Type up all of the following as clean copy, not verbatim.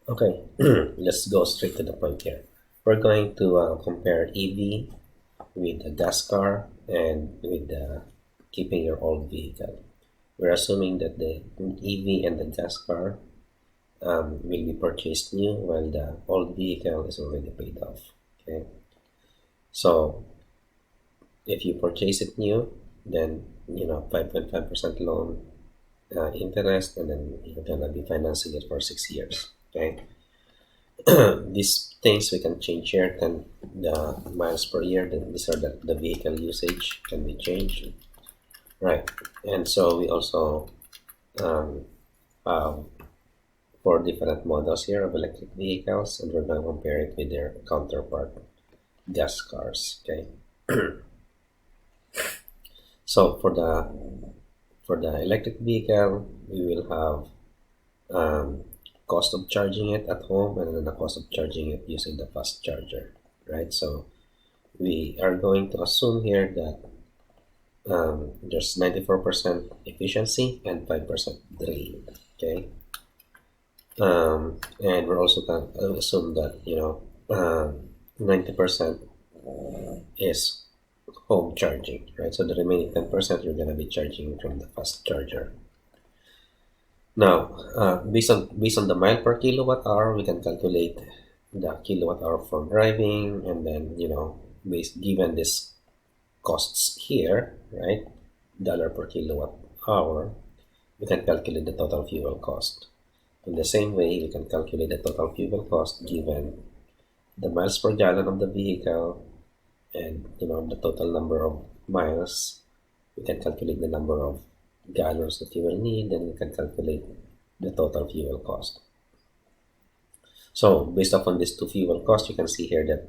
Okay, let's go straight to the point here. We're going to compare EV with a gas car and with the keeping your old vehicle. We're assuming that the EV and the gas car will be purchased new while the old vehicle is already paid off. Okay, so if you purchase it new, then 5.5% loan interest, and then you're gonna be financing it for 6 years. Okay, these things we can change here. Can the miles per year? Then these are the vehicle usage can be changed, right? And so we also um, have four different models here of electric vehicles, and we're going to compare it with their counterpart gas cars. Okay, so for the electric vehicle, we will have cost of charging it at home and then the cost of charging it using the fast charger, right? So we are going to assume here that there's 94% efficiency and 5% drain. Okay, and we're also going to assume that 90% is home charging, right? So the remaining 10% you're going to be charging from the fast charger. Now, based on the mile per kilowatt hour, we can calculate the kilowatt hour for driving, and then based given this costs here, right? Dollar per kilowatt hour, we can calculate the total fuel cost. In the same way, we can calculate the total fuel cost given the miles per gallon of the vehicle and the total number of miles. We can calculate the number of gallons that you will need, and we can calculate the total fuel cost. So based upon these two fuel costs, you can see here that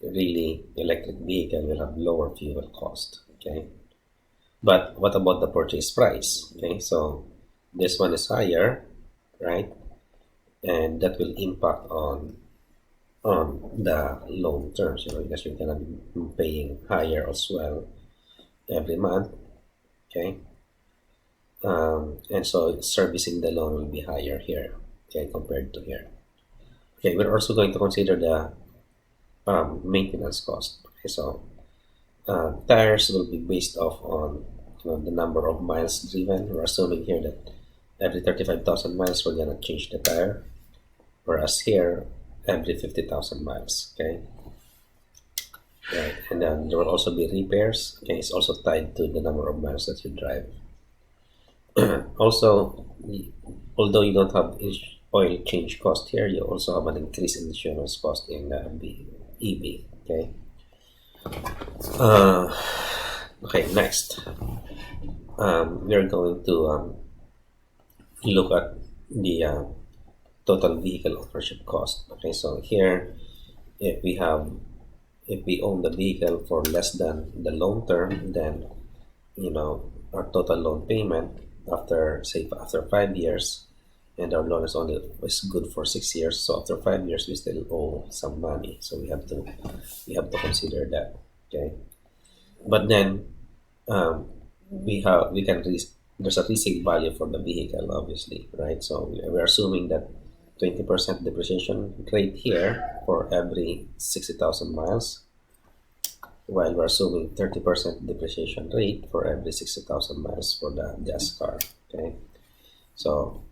really electric vehicle will have lower fuel cost. Okay, but what about the purchase price? Okay, so this one is higher, right? And that will impact on the loan terms, because you're gonna be paying higher as well every month. Okay, and so servicing the loan will be higher here, okay, compared to here. Okay, we're also going to consider the maintenance cost. Okay, so tires will be based off on the number of miles driven. We're assuming here that every 35,000 miles we're gonna change the tire, whereas here every 50,000 miles. Okay, right, and then there will also be repairs. Okay, it's also tied to the number of miles that you drive. Also, although you don't have oil change cost here, you also have an increase in insurance cost in the EV. Okay. Uh, okay. Next, we are going to look at the total vehicle ownership cost. Okay. So here, if we have if we own the vehicle for less than the loan term, then our total loan payment after 5 years, and our loan is good for 6 years. So after 5 years, we still owe some money. So we have to consider that. Okay, but then we can there's a resale value for the vehicle, obviously, right? So we're assuming that 20% depreciation rate here for every 60,000 miles, while we're assuming 30% depreciation rate for every 60,000 miles for the gas car. Okay, so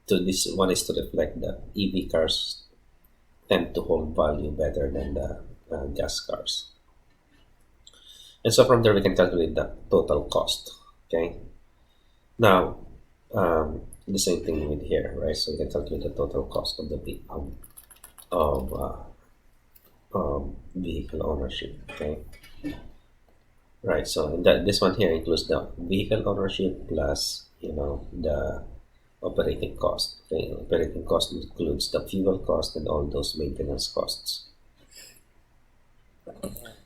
this one is to reflect that EV cars tend to hold value better than the gas cars. And so from there we can calculate the total cost. Okay, now the same thing with here, right? So we can calculate the total cost of the vehicle ownership. Okay, right. So in this one here includes the vehicle ownership plus the operating cost. Okay, operating cost includes the fuel cost and all those maintenance costs.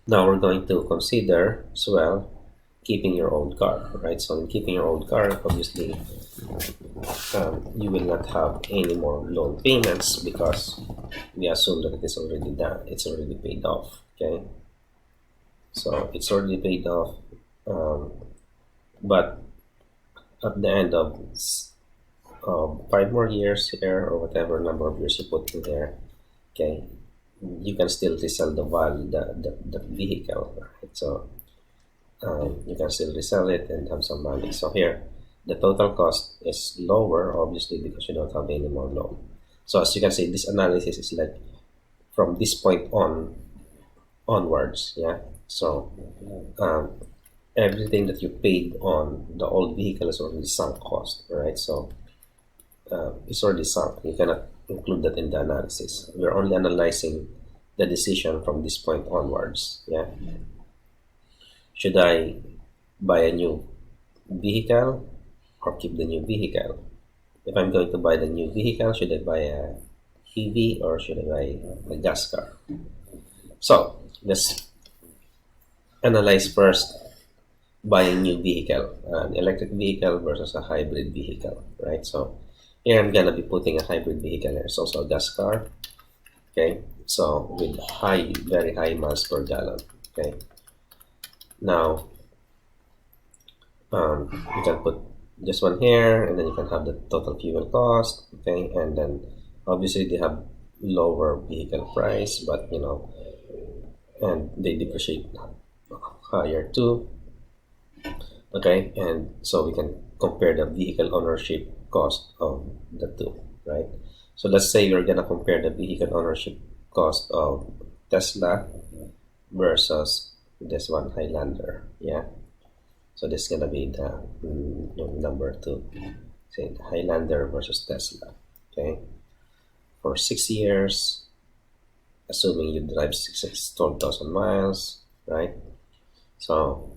Now we're going to consider as well keeping your old car, right? So in keeping your old car, obviously, you will not have any more loan payments because we assume that it is already done. It's already paid off. Okay, so it's already paid off, but at the end 5 more years here, or whatever number of years you put in there, okay, you can still resell the value, the vehicle, right? So you can still resell it and have some money. So here, the total cost is lower, obviously, because you don't have any more loan. So as you can see, this analysis is like from this point onwards, yeah. So everything that you paid on the old vehicle is already sunk cost, right? So it's already sunk. You cannot include that in the analysis. We're only analyzing the decision from this point onwards, yeah. Should I buy a new vehicle or keep the new vehicle? If I'm going to buy the new vehicle, should I buy a EV or should I buy a gas car? So let's analyze first buying new vehicle, an electric vehicle versus a hybrid vehicle, right? So here I'm gonna be putting a hybrid vehicle. There's also a gas car, okay? So with very high miles per gallon, okay? Now you can put just one here, and then you can have the total fuel cost, okay? And then obviously they have lower vehicle price, but you know, and they depreciate higher too, okay? And so we can compare the vehicle ownership cost of the two, right? So let's say you're gonna compare the vehicle ownership cost of Tesla versus this one, Highlander, yeah. So this is gonna be the number two, say the Highlander versus Tesla, okay. For 6 years, assuming you drive 12,000 miles, right? So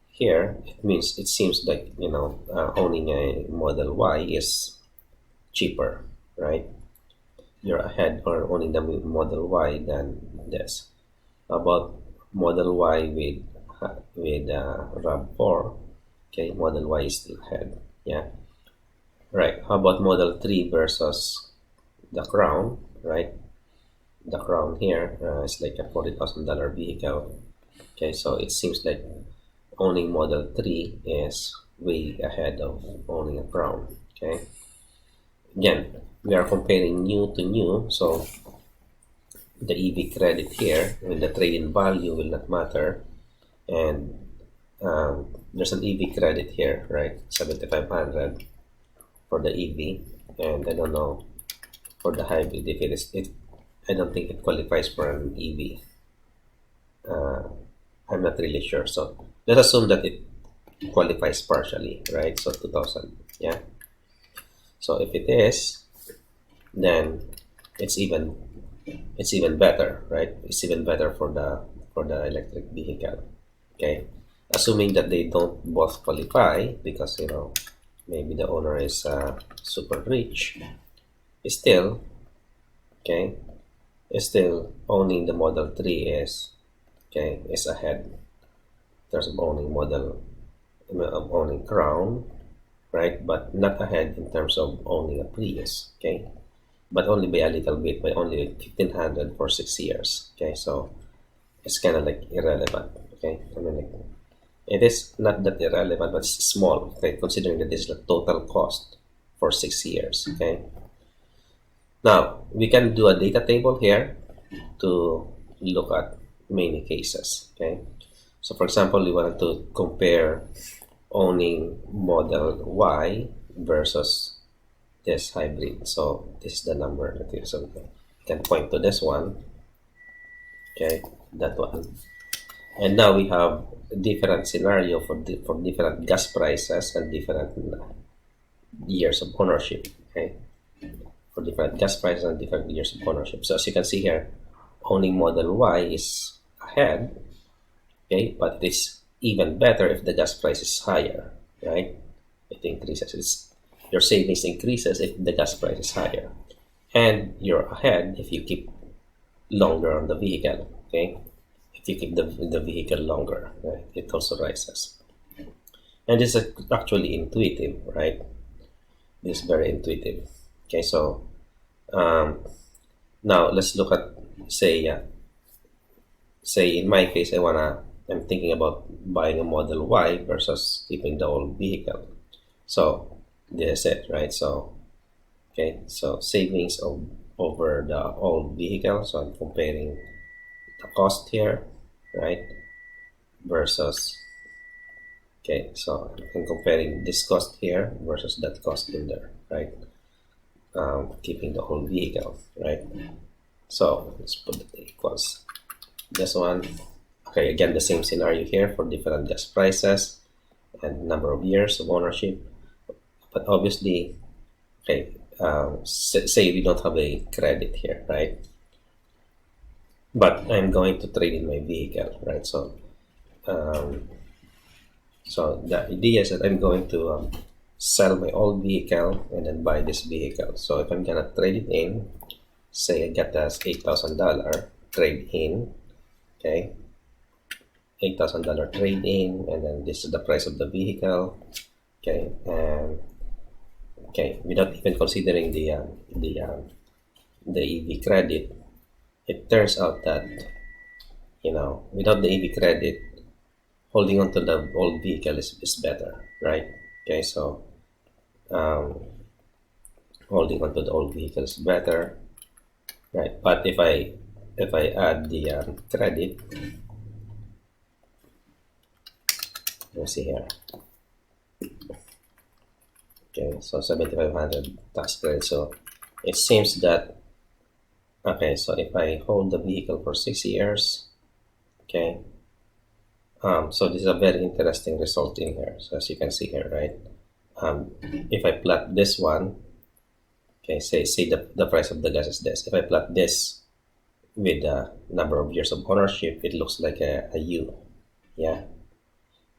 here it seems like, you know, owning a Model Y is cheaper, right? You're ahead on owning the Model Y than this. About Model Y with RAV4, okay, Model Y is still ahead, yeah. Right. How about Model 3 versus the Crown, right? The Crown here is like a $40,000 vehicle. Okay, so it seems like owning Model 3 is way ahead of owning a Crown. Okay, again, we are comparing new to new, so the EV credit here with the trade-in value will not matter, and there's an EV credit here, right? 7,500 for the EV, and I don't know for the hybrid if I don't think it qualifies for an EV. I'm not really sure, so let's assume that it qualifies partially, right? So 2,000, yeah. So if it is, then it's even better, right? It's even better for the electric vehicle, okay. Assuming that they don't both qualify because, you know, maybe the owner is super rich, still, okay, still owning the Model 3 is, okay, is ahead in terms of owning Crown, right? But not ahead in terms of owning a Prius, okay? But only by a little bit, by only 1,500 for 6 years, okay? So it's kind of like irrelevant, okay? I mean, like, it is not that irrelevant, but it's small, okay? Considering that this is the total cost for 6 years, okay? Now we can do a data table here to look at many cases, okay? So for example, we wanted to compare owning Model Y versus this hybrid. So this is the number that you, so we can point to this one, okay, that one. And now we have a different scenario for different gas prices and different years of ownership, okay, for different gas prices and different years of ownership. So as you can see here, owning Model Y is ahead, okay, but it is even better if the gas price is higher, right? It increases. Your savings increases if the gas price is higher, and you're ahead if you keep longer on the vehicle, okay? If you keep the vehicle longer, right, it also rises. And this is actually intuitive, right? This is very intuitive. Okay, so now let's look at, say in my case, I'm thinking about buying a Model Y versus keeping the old vehicle. So this is it, right? So okay, so savings over the old vehicle. So I'm comparing the cost here, right, versus, okay, so I'm comparing this cost here versus that cost in there, right? Keeping the whole vehicle, right? So let's put the equals this one. Okay, again, the same scenario here for different gas prices and number of years of ownership. But obviously, okay, say we don't have a credit here, right? But I'm going to trade in my vehicle, right? Um, so the idea is that I'm going to sell my old vehicle and then buy this vehicle. So if I'm gonna trade it in, say I get this $8,000 trade in, okay, $8,000 trade in, and then this is the price of the vehicle, okay, and okay, without even considering the EV credit, it turns out that, you know, without the EV credit, holding on to the old vehicle is better, right? Okay, so um, holding on to the old vehicle is better, right? But if I add the credit, let's see here. Okay, so 7,500 tax credit. So it seems that, okay, so if I hold the vehicle for 6 years, okay, so this is a very interesting result in here. So as you can see here, right? If I plot this one, okay, say the price of the gas is this. If I plot this with the number of years of ownership, it looks like a U. Yeah,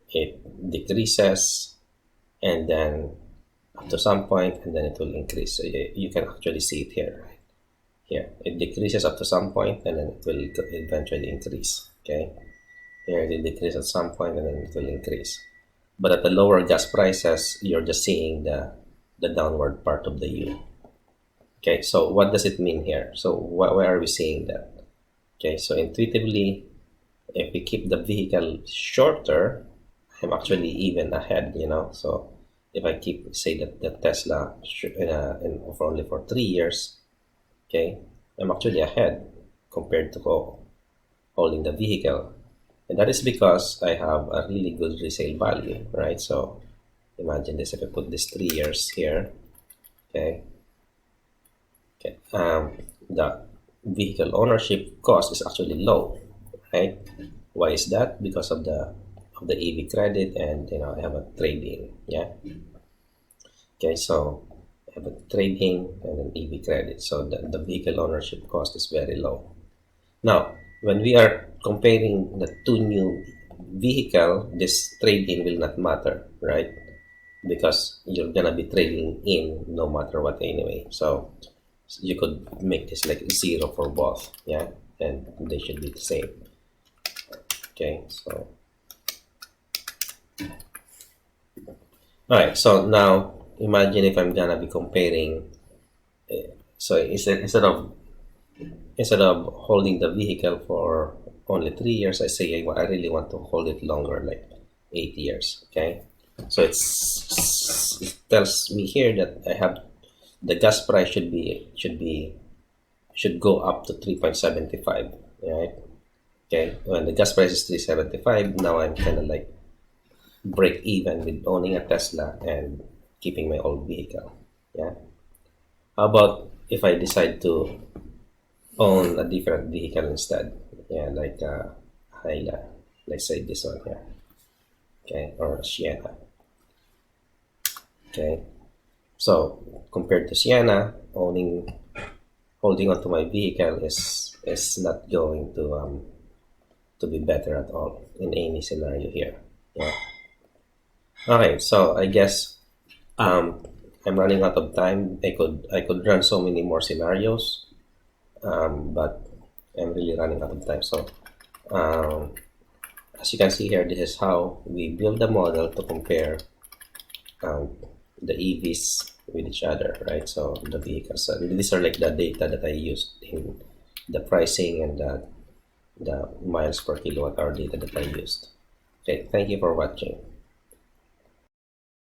it decreases and then up to some point, and then it will increase. So you can actually see it here, right? Here, it decreases up to some point, and then it will eventually increase. Okay, here it will decrease at some point, and then it will increase. But at the lower gas prices, you're just seeing the downward part of the U. Okay, so what does it mean here? So why are we seeing that? Okay, so intuitively, if we keep the vehicle shorter, I'm actually even ahead, you know. So if I keep, say, that the Tesla for only for 3 years, okay, I'm actually ahead compared to holding the vehicle. And that is because I have a really good resale value, right? So imagine this, if I put this 3 years here, okay, okay, the vehicle ownership cost is actually low, right? Why is that? Because of the EV credit, and you know, I have a trade-in, yeah. Okay, so I have a trade-in and an EV credit, so the vehicle ownership cost is very low. Now, when we are comparing the two new vehicle, this trade-in will not matter, right? Because you're gonna be trading in no matter what anyway. So you could make this like 0 for both, yeah, and they should be the same. Okay, so all right, so now imagine if I'm gonna be comparing, so instead of holding the vehicle for only 3 years, I say I really want to hold it longer, like 8 years. Okay, so it tells me here that I have the gas price should go up to 3.75, right? Okay, when the gas price is 3.75, now I'm kind of like break even with owning a Tesla and keeping my old vehicle. Yeah. How about if I decide to own a different vehicle instead? Yeah, like Hyla, let's say this one here. Okay, or Sienna. Okay. So compared to Sienna, holding onto my vehicle is not going to be better at all in any scenario here. Yeah. Okay, so I guess I'm running out of time. I could run so many more scenarios, but I'm really running out of time. So um, as you can see here, this is how we build a model to compare um, the EVs with each other, right? So the vehicles. These are like the data that I used in the pricing and the miles per kilowatt hour data that I used. Okay, thank you for watching.